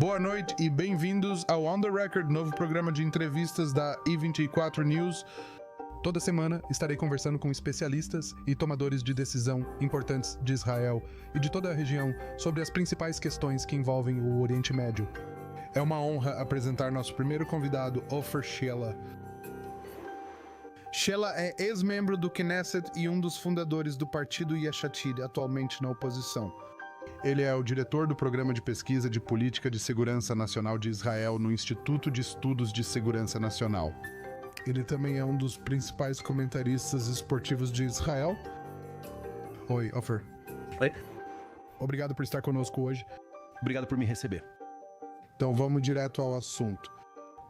Boa noite e bem-vindos ao On The Record, novo programa de entrevistas da I24 News. Toda semana estarei conversando com especialistas e tomadores de decisão importantes de Israel e de toda a região sobre as principais questões que envolvem o Oriente Médio. É uma honra apresentar nosso primeiro convidado, Ofer Shelah. Shelah é ex-membro do Knesset e um dos fundadores do partido Yesh Atid, atualmente na oposição. Ele é o diretor do Programa de Pesquisa de Política de Segurança Nacional de Israel no Instituto de Estudos de Segurança Nacional. Ele também é um dos principais comentaristas esportivos de Israel. Oi, Ofer. Oi. Obrigado por estar conosco hoje. Obrigado por me receber. Então vamos direto ao assunto.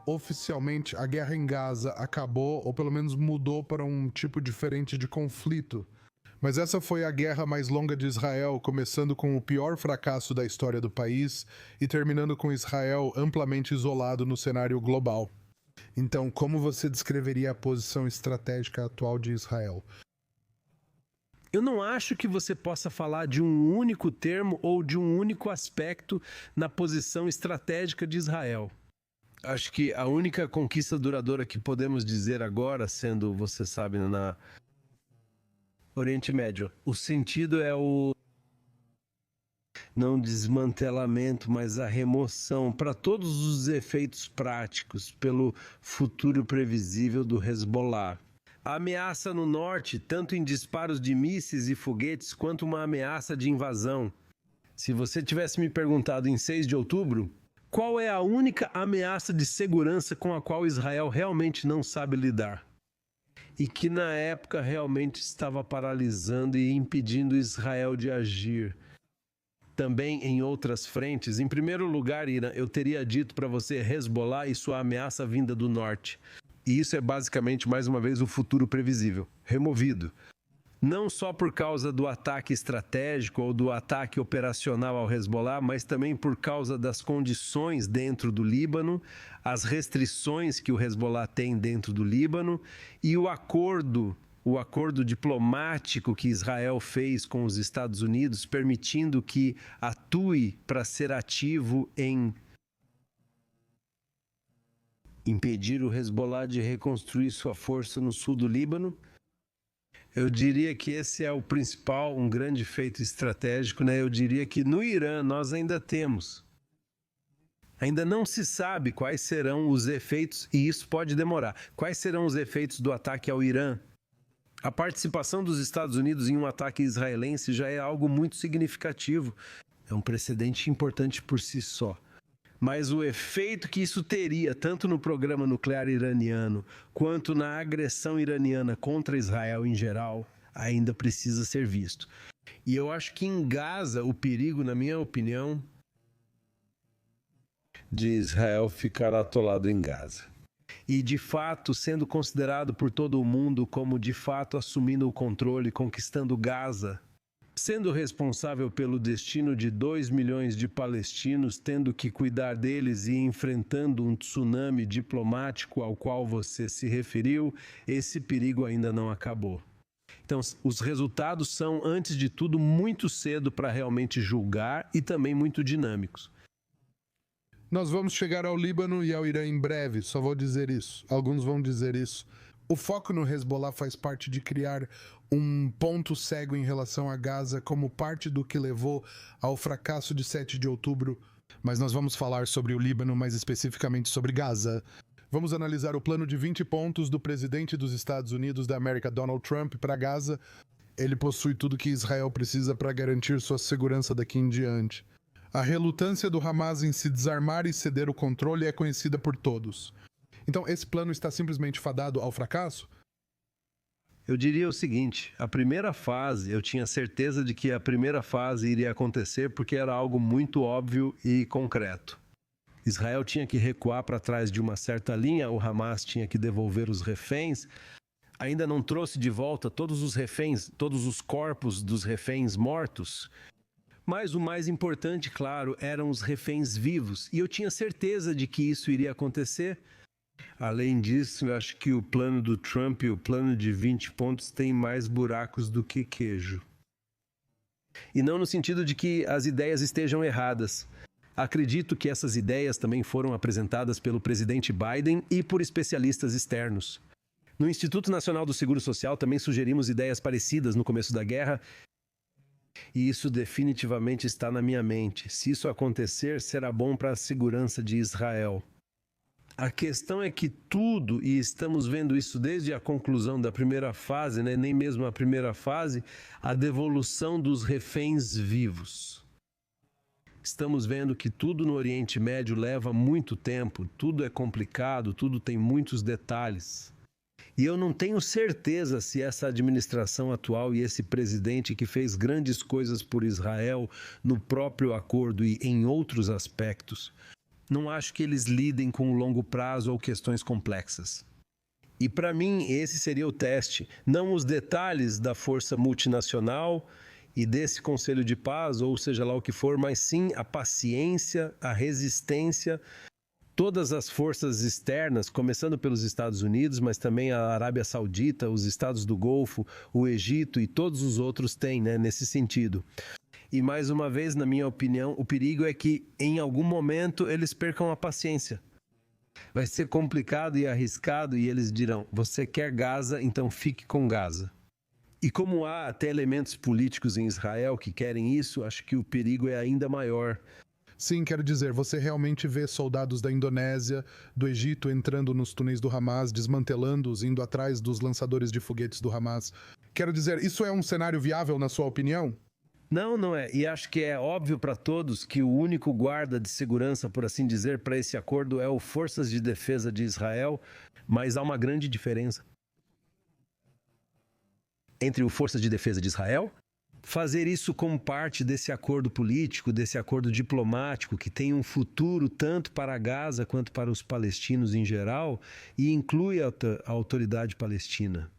Oficialmente, a guerra em Gaza acabou, ou pelo menos mudou para um tipo diferente de conflito. Mas essa foi a guerra mais longa de Israel, começando com o pior fracasso da história do país e terminando com Israel amplamente isolado no cenário global. Então, como você descreveria a posição estratégica atual de Israel? Eu não acho que você possa falar de um único termo ou de um único aspecto na posição estratégica de Israel. Acho que a única conquista duradoura que podemos dizer agora, sendo, você sabe, na Oriente Médio, o sentido é o não desmantelamento, mas a remoção para todos os efeitos práticos pelo futuro previsível do Hezbollah. A ameaça no norte, tanto em disparos de mísseis e foguetes, quanto uma ameaça de invasão. Se você tivesse me perguntado em 6 de outubro, qual é a única ameaça de segurança com a qual Israel realmente não sabe lidar? E que na época realmente estava paralisando e impedindo Israel de agir. Também em outras frentes. Em primeiro lugar, Irã, eu teria dito para você Hezbollah e sua ameaça vinda do norte. E isso é basicamente, mais uma vez, o futuro previsível, removido. Não só por causa do ataque estratégico ou do ataque operacional ao Hezbollah, mas também por causa das condições dentro do Líbano, as restrições que o Hezbollah tem dentro do Líbano e o acordo diplomático que Israel fez com os Estados Unidos, permitindo que atue para ser ativo em impedir o Hezbollah de reconstruir sua força no sul do Líbano. Eu diria que esse é o principal, um grande feito estratégico, né? Eu diria que no Irã nós ainda temos. Ainda não se sabe quais serão os efeitos, e isso pode demorar. Quais serão os efeitos do ataque ao Irã? A participação dos Estados Unidos em um ataque israelense já é algo muito significativo. É um precedente importante por si só. Mas o efeito que isso teria, tanto no programa nuclear iraniano, quanto na agressão iraniana contra Israel em geral, ainda precisa ser visto. E eu acho que em Gaza, o perigo, na minha opinião, de Israel ficar atolado em Gaza. E, de fato, sendo considerado por todo o mundo como, de fato, assumindo o controle, conquistando Gaza, sendo responsável pelo destino de 2 milhões de palestinos, tendo que cuidar deles e enfrentando um tsunami diplomático ao qual você se referiu, esse perigo ainda não acabou. Então, os resultados são, antes de tudo, muito cedo para realmente julgar e também muito dinâmicos. Nós vamos chegar ao Líbano e ao Irã em breve, só vou dizer isso. Alguns vão dizer isso. O foco no Hezbollah faz parte de criar um ponto cego em relação a Gaza como parte do que levou ao fracasso de 7 de outubro, mas nós vamos falar sobre o Líbano, mais especificamente sobre Gaza. Vamos analisar o plano de 20 pontos do presidente dos Estados Unidos da América, Donald Trump, para Gaza. Ele possui tudo que Israel precisa para garantir sua segurança daqui em diante. A relutância do Hamas em se desarmar e ceder o controle é conhecida por todos. Então, esse plano está simplesmente fadado ao fracasso? Eu diria o seguinte, a primeira fase, eu tinha certeza de que a primeira fase iria acontecer porque era algo muito óbvio e concreto. Israel tinha que recuar para trás de uma certa linha, o Hamas tinha que devolver os reféns, ainda não trouxe de volta todos os reféns, todos os corpos dos reféns mortos, mas o mais importante, claro, eram os reféns vivos, e eu tinha certeza de que isso iria acontecer. Além disso, eu acho que o plano do Trump e o plano de 20 pontos tem mais buracos do que queijo. E não no sentido de que as ideias estejam erradas. Acredito que essas ideias também foram apresentadas pelo presidente Biden e por especialistas externos. No Instituto Nacional do Seguro Social também sugerimos ideias parecidas no começo da guerra, e isso definitivamente está na minha mente. Se isso acontecer, será bom para a segurança de Israel. A questão é que tudo, e estamos vendo isso desde a conclusão da primeira fase, nem mesmo a primeira fase, a devolução dos reféns vivos. Estamos vendo que tudo no Oriente Médio leva muito tempo, tudo é complicado, tudo tem muitos detalhes. E eu não tenho certeza se essa administração atual e esse presidente que fez grandes coisas por Israel no próprio acordo e em outros aspectos, não acho que eles lidem com o longo prazo ou questões complexas. E para mim esse seria o teste, não os detalhes da força multinacional e desse Conselho de Paz, ou seja lá o que for, mas sim a paciência, a resistência, todas as forças externas, começando pelos Estados Unidos, mas também a Arábia Saudita, os Estados do Golfo, o Egito e todos os outros têm, nesse sentido. E mais uma vez, na minha opinião, o perigo é que em algum momento eles percam a paciência. Vai ser complicado e arriscado e eles dirão, você quer Gaza, então fique com Gaza. E como há até elementos políticos em Israel que querem isso, acho que o perigo é ainda maior. Sim, quero dizer, você realmente vê soldados da Indonésia, do Egito entrando nos túneis do Hamas, desmantelando-os, indo atrás dos lançadores de foguetes do Hamas. Quero dizer, isso é um cenário viável na sua opinião? Não é. E acho que é óbvio para todos que o único guarda de segurança, por assim dizer, para esse acordo é o Forças de Defesa de Israel, mas há uma grande diferença entre o Forças de Defesa de Israel, fazer isso como parte desse acordo político, desse acordo diplomático, que tem um futuro tanto para Gaza quanto para os palestinos em geral, e inclui a autoridade palestina.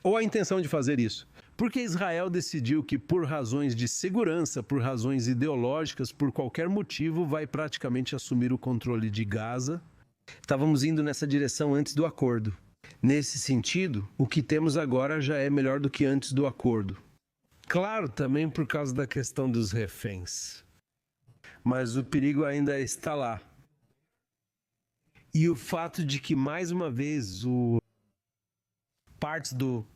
Ou a intenção de fazer isso. Porque Israel decidiu que, por razões de segurança, por razões ideológicas, por qualquer motivo, vai praticamente assumir o controle de Gaza. Estávamos indo nessa direção antes do acordo. Nesse sentido, o que temos agora já é melhor do que antes do acordo. Claro, também por causa da questão dos reféns. Mas o perigo ainda está lá. E o fato de que, mais uma vez, partes do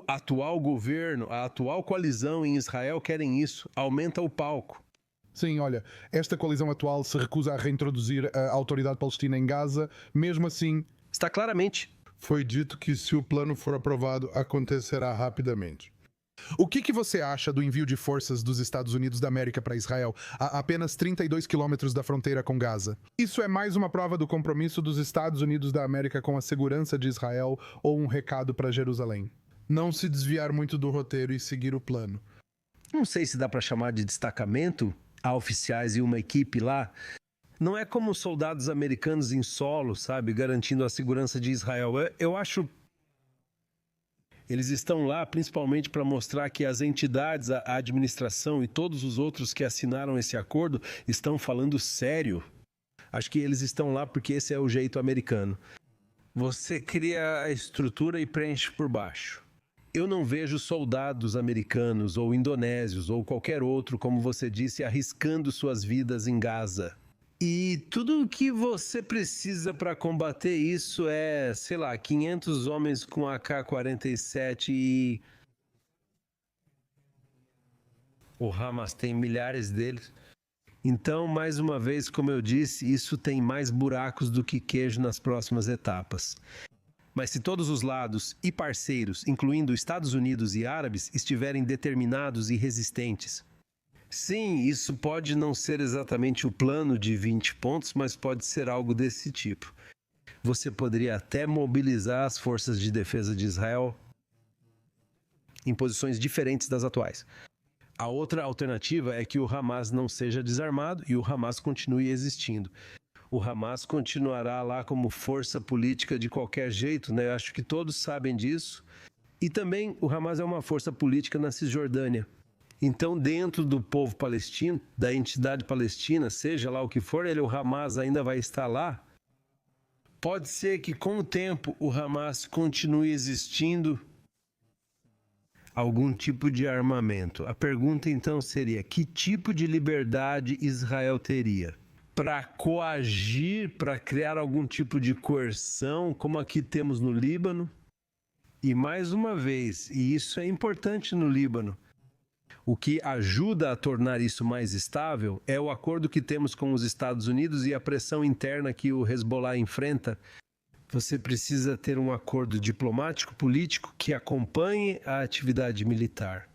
atual governo, a atual coalizão em Israel querem isso, aumenta o palco. Sim, olha, esta coalizão atual se recusa a reintroduzir a autoridade palestina em Gaza, mesmo assim... Está claramente. Foi dito que se o plano for aprovado, acontecerá rapidamente. O que você acha do envio de forças dos Estados Unidos da América para Israel, a apenas 32 quilômetros da fronteira com Gaza? Isso é mais uma prova do compromisso dos Estados Unidos da América com a segurança de Israel ou um recado para Jerusalém? Não se desviar muito do roteiro e seguir o plano. Não sei se dá para chamar de destacamento a oficiais e uma equipe lá. Não é como soldados americanos em solo, sabe, garantindo a segurança de Israel. Eu acho... Eles estão lá principalmente para mostrar que as entidades, a administração e todos os outros que assinaram esse acordo estão falando sério. Acho que eles estão lá porque esse é o jeito americano. Você cria a estrutura e preenche por baixo. Eu não vejo soldados americanos ou indonésios ou qualquer outro, como você disse, arriscando suas vidas em Gaza. E tudo o que você precisa para combater isso é, 500 homens com AK-47 e... O Hamas tem milhares deles. Então, mais uma vez, como eu disse, isso tem mais buracos do que queijo nas próximas etapas. Mas se todos os lados e parceiros, incluindo Estados Unidos e árabes, estiverem determinados e resistentes, sim, isso pode não ser exatamente o plano de 20 pontos, mas pode ser algo desse tipo. Você poderia até mobilizar as forças de defesa de Israel em posições diferentes das atuais. A outra alternativa é que o Hamas não seja desarmado e o Hamas continue existindo. O Hamas continuará lá como força política de qualquer jeito, né? Eu acho que todos sabem disso. E também o Hamas é uma força política na Cisjordânia. Então, dentro do povo palestino, da entidade palestina, seja lá o que for, o Hamas ainda vai estar lá. Pode ser que com o tempo o Hamas continue existindo algum tipo de armamento. A pergunta então seria: que tipo de liberdade Israel teria? Para coagir, para criar algum tipo de coerção, como aqui temos no Líbano? E mais uma vez, e isso é importante no Líbano, o que ajuda a tornar isso mais estável é o acordo que temos com os Estados Unidos e a pressão interna que o Hezbollah enfrenta. Você precisa ter um acordo diplomático, político, que acompanhe a atividade militar.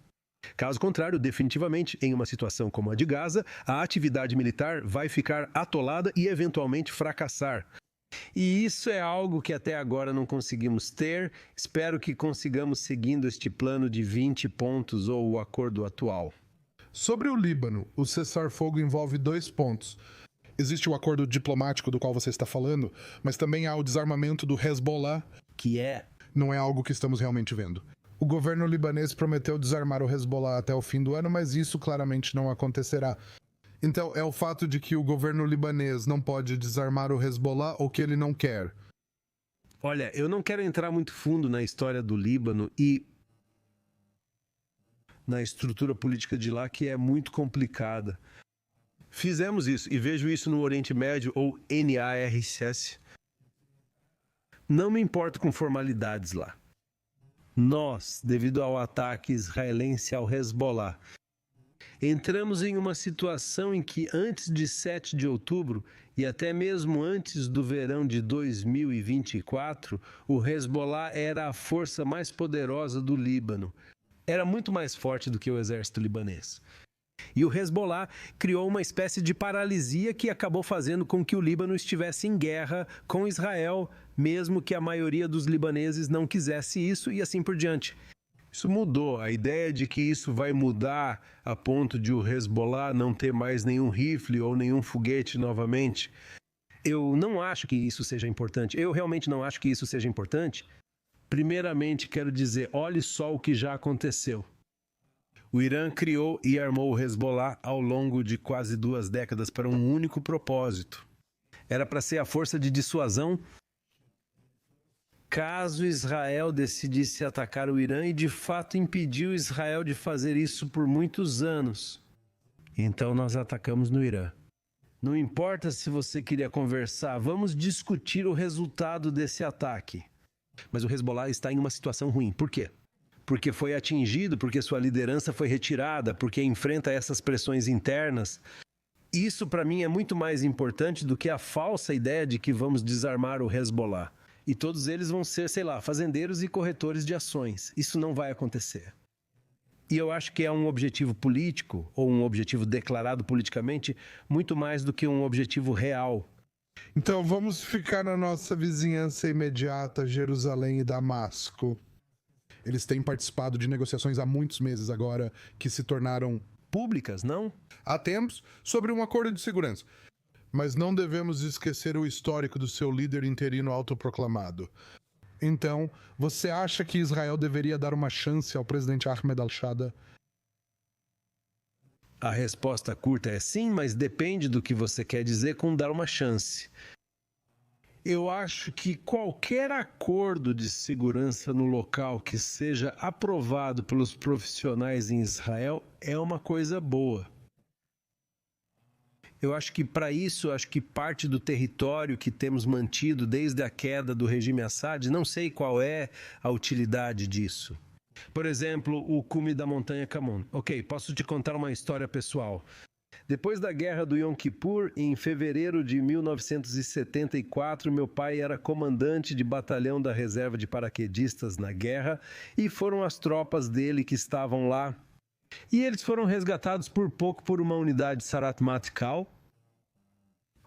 Caso contrário, definitivamente, em uma situação como a de Gaza, a atividade militar vai ficar atolada e eventualmente fracassar. E isso é algo que até agora não conseguimos ter. Espero que consigamos seguindo este plano de 20 pontos ou o acordo atual. Sobre o Líbano, o cessar-fogo envolve 2 pontos. Existe o acordo diplomático do qual você está falando, mas também há o desarmamento do Hezbollah, que não é algo que estamos realmente vendo. O governo libanês prometeu desarmar o Hezbollah até o fim do ano, mas isso claramente não acontecerá. Então, é o fato de que o governo libanês não pode desarmar o Hezbollah ou que ele não quer? Olha, eu não quero entrar muito fundo na história do Líbano e na estrutura política de lá, que é muito complicada. Fizemos isso, e vejo isso no Oriente Médio, ou NARCS. Não me importo com formalidades lá. Nós, devido ao ataque israelense ao Hezbollah, entramos em uma situação em que antes de 7 de outubro e até mesmo antes do verão de 2024, o Hezbollah era a força mais poderosa do Líbano. Era muito mais forte do que o exército libanês. E o Hezbollah criou uma espécie de paralisia que acabou fazendo com que o Líbano estivesse em guerra com Israel, mesmo que a maioria dos libaneses não quisesse isso e assim por diante. Isso mudou. A ideia de que isso vai mudar a ponto de o Hezbollah não ter mais nenhum rifle ou nenhum foguete novamente, eu não acho que isso seja importante. Eu realmente não acho que isso seja importante. Primeiramente, quero dizer, olhe só o que já aconteceu. O Irã criou e armou o Hezbollah ao longo de quase 2 décadas para um único propósito. Era para ser a força de dissuasão caso Israel decidisse atacar o Irã, e de fato impediu Israel de fazer isso por muitos anos. Então nós atacamos no Irã. Não importa se você queria conversar, vamos discutir o resultado desse ataque. Mas o Hezbollah está em uma situação ruim. Por quê? Porque foi atingido, porque sua liderança foi retirada, porque enfrenta essas pressões internas. Isso para mim é muito mais importante do que a falsa ideia de que vamos desarmar o Hezbollah. E todos eles vão ser, sei lá, fazendeiros e corretores de ações. Isso não vai acontecer. E eu acho que é um objetivo político, ou um objetivo declarado politicamente, muito mais do que um objetivo real. Então vamos ficar na nossa vizinhança imediata, Jerusalém e Damasco. Eles têm participado de negociações há muitos meses agora, que se tornaram públicas, não? Há tempos, sobre um acordo de segurança. Mas não devemos esquecer o histórico do seu líder interino autoproclamado. Então, você acha que Israel deveria dar uma chance ao presidente Ahmed al-Shara? A resposta curta é sim, mas depende do que você quer dizer com dar uma chance. Eu acho que qualquer acordo de segurança no local que seja aprovado pelos profissionais em Israel é uma coisa boa. Eu acho que para isso, acho que parte do território que temos mantido desde a queda do regime Assad, não sei qual é a utilidade disso. Por exemplo, o cume da montanha Camon. Ok, posso te contar uma história pessoal. Depois da guerra do Yom Kippur, em fevereiro de 1974, meu pai era comandante de batalhão da reserva de paraquedistas na guerra e foram as tropas dele que estavam lá. E eles foram resgatados por pouco por uma unidade Sarat Matkal,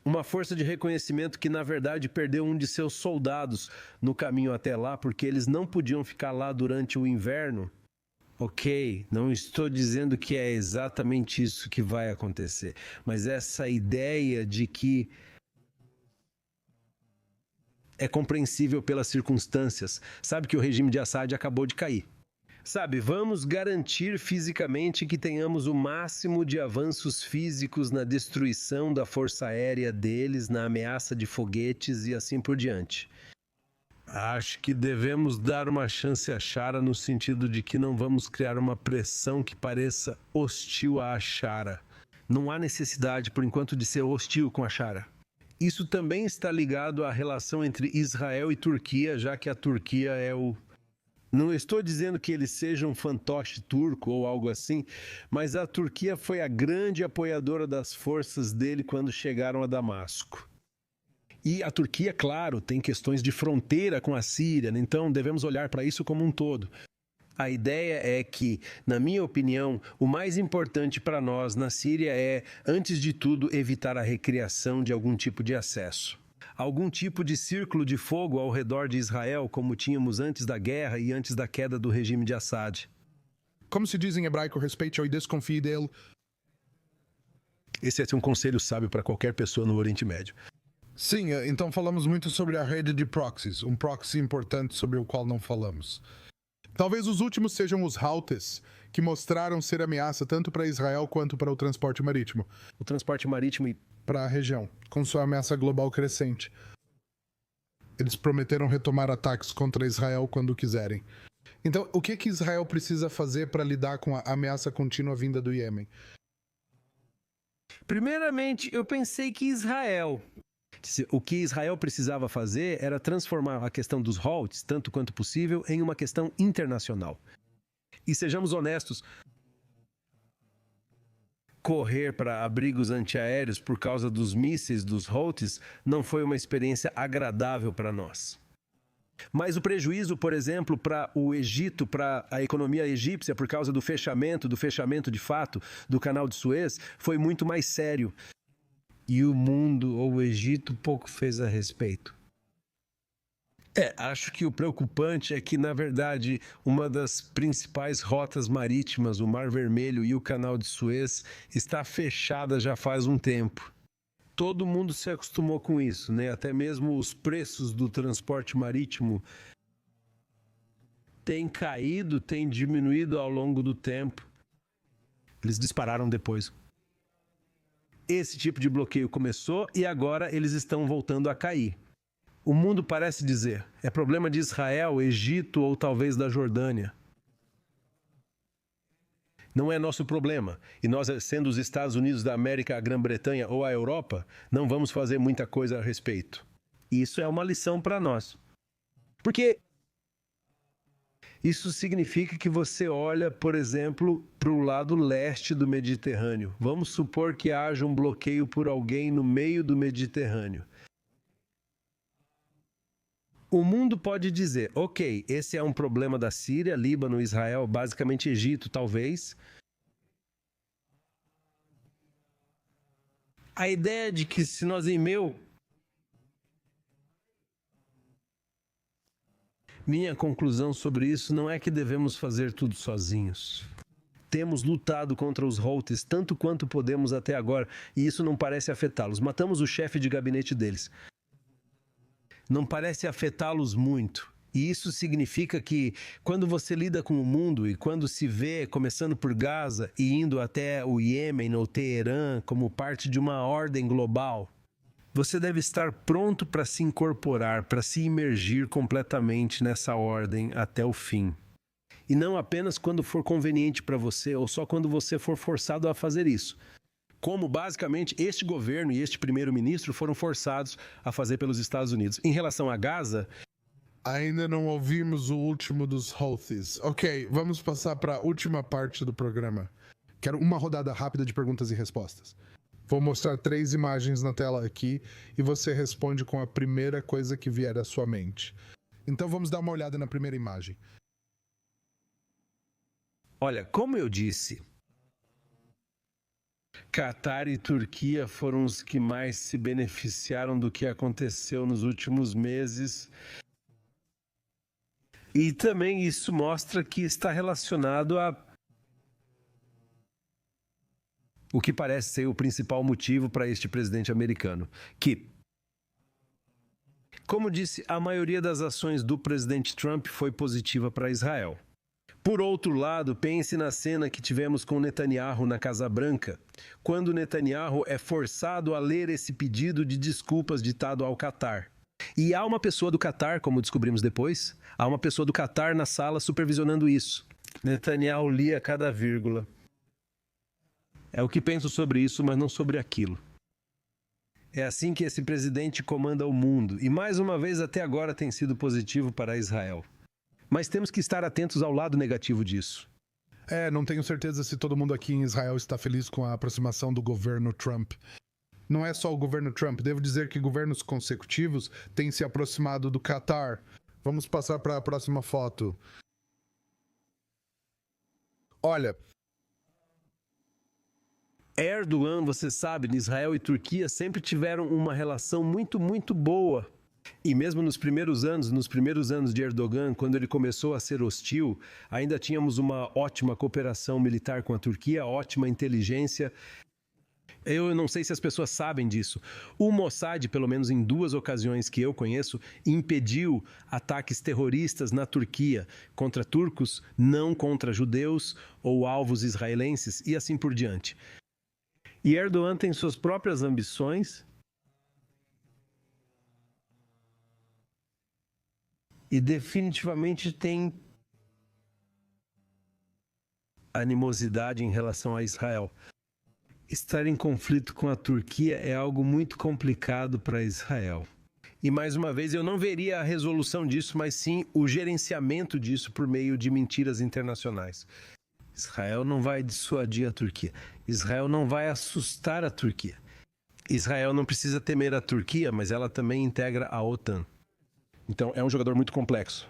uma força de reconhecimento que, na verdade, perdeu um de seus soldados no caminho até lá, porque eles não podiam ficar lá durante o inverno. Ok, não estou dizendo que é exatamente isso que vai acontecer, mas essa ideia de que é compreensível pelas circunstâncias. Sabe que o regime de Assad acabou de cair. Sabe, vamos garantir fisicamente que tenhamos o máximo de avanços físicos na destruição da força aérea deles, na ameaça de foguetes e assim por diante. Acho que devemos dar uma chance à Shara no sentido de que não vamos criar uma pressão que pareça hostil à Shara. Não há necessidade, por enquanto, de ser hostil com a Shara. Isso também está ligado à relação entre Israel e Turquia, já que a Turquia é o... Não estou dizendo que eles sejam um fantoche turco ou algo assim, mas a Turquia foi a grande apoiadora das forças dele quando chegaram a Damasco. E a Turquia, claro, tem questões de fronteira com a Síria, então devemos olhar para isso como um todo. A ideia é que, na minha opinião, o mais importante para nós na Síria é, antes de tudo, evitar a recriação de algum tipo de acesso. Algum tipo de círculo de fogo ao redor de Israel, como tínhamos antes da guerra e antes da queda do regime de Assad. Como se diz em hebraico, respeite-o e desconfie dele. Esse é um conselho sábio para qualquer pessoa no Oriente Médio. Sim, então falamos muito sobre a rede de proxies, um proxy importante sobre o qual não falamos. Talvez os últimos sejam os Houthis, que mostraram ser ameaça tanto para Israel quanto para o transporte marítimo. O transporte marítimo e para a região, com sua ameaça global crescente. Eles prometeram retomar ataques contra Israel quando quiserem. Então, o que Israel precisa fazer para lidar com a ameaça contínua vinda do Iêmen? Primeiramente, eu pensei que o que Israel precisava fazer era transformar a questão dos Houthis, tanto quanto possível, em uma questão internacional. E sejamos honestos, correr para abrigos antiaéreos por causa dos mísseis dos Houthis não foi uma experiência agradável para nós. Mas o prejuízo, por exemplo, para o Egito, para a economia egípcia, por causa do fechamento de fato do canal de Suez, foi muito mais sério. E o mundo, ou o Egito, pouco fez a respeito. Acho que o preocupante é que, na verdade, uma das principais rotas marítimas, o Mar Vermelho e o Canal de Suez, está fechada já faz um tempo. Todo mundo se acostumou com isso, né? Até mesmo os preços do transporte marítimo têm caído, têm diminuído ao longo do tempo. Eles dispararam depois. Esse tipo de bloqueio começou e agora eles estão voltando a cair. O mundo parece dizer, é problema de Israel, Egito ou talvez da Jordânia. Não é nosso problema. E nós, sendo os Estados Unidos da América, a Grã-Bretanha ou a Europa, não vamos fazer muita coisa a respeito. Isso é uma lição para nós. Porque isso significa que você olha, por exemplo, para o lado leste do Mediterrâneo. Vamos supor que haja um bloqueio por alguém no meio do Mediterrâneo. O mundo pode dizer, ok, esse é um problema da Síria, Líbano, Israel, basicamente Egito, talvez. A ideia de que se nós Minha conclusão sobre isso não é que devemos fazer tudo sozinhos. Temos lutado contra os Houthis tanto quanto podemos até agora, e isso não parece afetá-los. Matamos o chefe de gabinete deles. Não parece afetá-los muito. E isso significa que, quando você lida com o mundo e quando se vê, começando por Gaza e indo até o Iêmen ou Teherã como parte de uma ordem global, você deve estar pronto para se incorporar, para se imergir completamente nessa ordem até o fim. E não apenas quando for conveniente para você ou só quando você for forçado a fazer isso. Como, basicamente, este governo e este primeiro-ministro foram forçados a fazer pelos Estados Unidos. Em relação a Gaza... Ainda não ouvimos o último dos Houthis. Ok, vamos passar para a última parte do programa. Quero uma rodada rápida de perguntas e respostas. Vou mostrar 3 imagens na tela aqui e você responde com a primeira coisa que vier à sua mente. Então vamos dar uma olhada na primeira imagem. Olha, como eu disse... Catar e Turquia foram os que mais se beneficiaram do que aconteceu nos últimos meses. E também isso mostra que está relacionado a o que parece ser o principal motivo para este presidente americano. Que, como disse, a maioria das ações do presidente Trump foi positiva para Israel. Por outro lado, pense na cena que tivemos com Netanyahu na Casa Branca, quando Netanyahu é forçado a ler esse pedido de desculpas ditado ao Catar. E há uma pessoa do Catar, como descobrimos depois, há uma pessoa do Catar na sala supervisionando isso. Netanyahu lia cada vírgula. É o que penso sobre isso, mas não sobre aquilo. É assim que esse presidente comanda o mundo, e mais uma vez até agora tem sido positivo para Israel. Mas temos que estar atentos ao lado negativo disso. Não tenho certeza se todo mundo aqui em Israel está feliz com a aproximação do governo Trump. Não é só o governo Trump, devo dizer que governos consecutivos têm se aproximado do Catar. Vamos passar para a próxima foto. Olha, Erdogan, você sabe, Israel e Turquia sempre tiveram uma relação muito, muito boa. E mesmo nos primeiros anos de Erdogan, quando ele começou a ser hostil, ainda tínhamos uma ótima cooperação militar com a Turquia, ótima inteligência. Eu não sei se as pessoas sabem disso. O Mossad, pelo menos em 2 ocasiões que eu conheço, impediu ataques terroristas na Turquia contra turcos, não contra judeus ou alvos israelenses e assim por diante. E Erdogan tem suas próprias ambições e definitivamente tem animosidade em relação a Israel. Estar em conflito com a Turquia é algo muito complicado para Israel. E mais uma vez, eu não veria a resolução disso, mas sim o gerenciamento disso por meio de mentiras internacionais. Israel não vai dissuadir a Turquia. Israel não vai assustar a Turquia. Israel não precisa temer a Turquia, mas ela também integra a OTAN. Então, é um jogador muito complexo.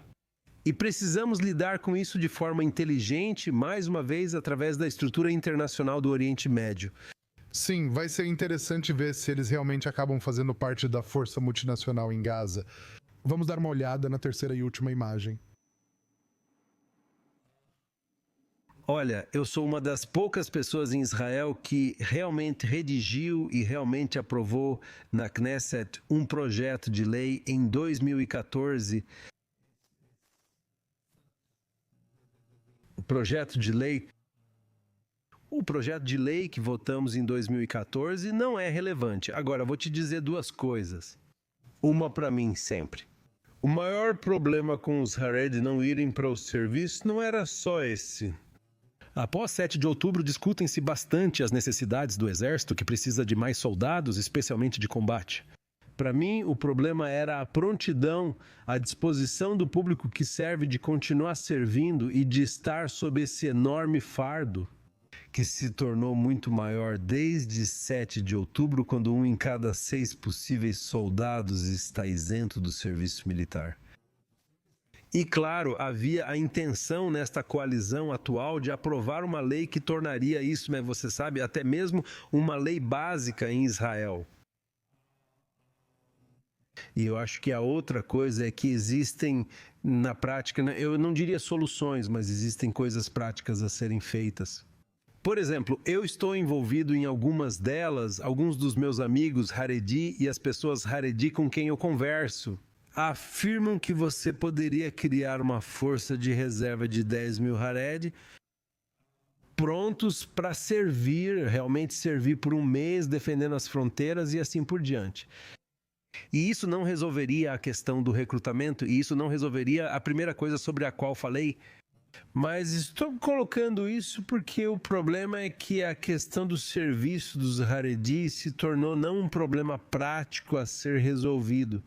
E precisamos lidar com isso de forma inteligente, mais uma vez, através da estrutura internacional do Oriente Médio. Sim, vai ser interessante ver se eles realmente acabam fazendo parte da força multinacional em Gaza. Vamos dar uma olhada na terceira e última imagem. Olha, eu sou uma das poucas pessoas em Israel que realmente redigiu e realmente aprovou na Knesset um projeto de lei em 2014. O projeto de lei que votamos em 2014 não é relevante. Agora, vou te dizer 2 coisas. Uma para mim sempre. O maior problema com os Haredi não irem para o serviço não era só esse. Após 7 de outubro, discutem-se bastante as necessidades do exército, que precisa de mais soldados, especialmente de combate. Para mim, o problema era a prontidão, a disposição do público que serve de continuar servindo e de estar sob esse enorme fardo, que se tornou muito maior desde 7 de outubro, quando 1 em cada 6 possíveis soldados está isento do serviço militar. E, claro, havia a intenção nesta coalizão atual de aprovar uma lei que tornaria isso, né, você sabe, até mesmo uma lei básica em Israel. E eu acho que a outra coisa é que existem, na prática, eu não diria soluções, mas existem coisas práticas a serem feitas. Por exemplo, eu estou envolvido em algumas delas, alguns dos meus amigos Haredi e as pessoas Haredi com quem eu converso afirmam que você poderia criar uma força de reserva de 10 mil Haredi prontos para servir, realmente servir por 1 mês, defendendo as fronteiras e assim por diante. E isso não resolveria a questão do recrutamento, e isso não resolveria a primeira coisa sobre a qual falei, mas estou colocando isso porque o problema é que a questão do serviço dos Haredi se tornou não um problema prático a ser resolvido.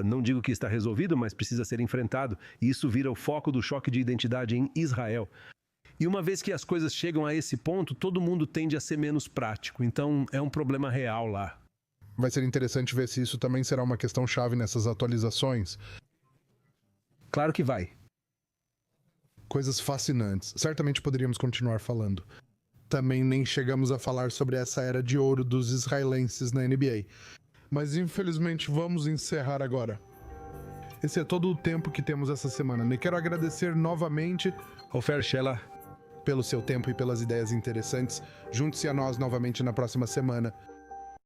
Não digo que está resolvido, mas precisa ser enfrentado. E isso vira o foco do choque de identidade em Israel. E uma vez que as coisas chegam a esse ponto, todo mundo tende a ser menos prático. Então é um problema real lá. Vai ser interessante ver se isso também será uma questão chave nessas atualizações. Claro que vai. Coisas fascinantes. Certamente poderíamos continuar falando. Também nem chegamos a falar sobre essa era de ouro dos israelenses na NBA. Mas infelizmente vamos encerrar agora. Esse é todo o tempo que temos essa semana. E quero agradecer novamente Ofer Shelah pelo seu tempo e pelas ideias interessantes. Junte-se a nós novamente na próxima semana.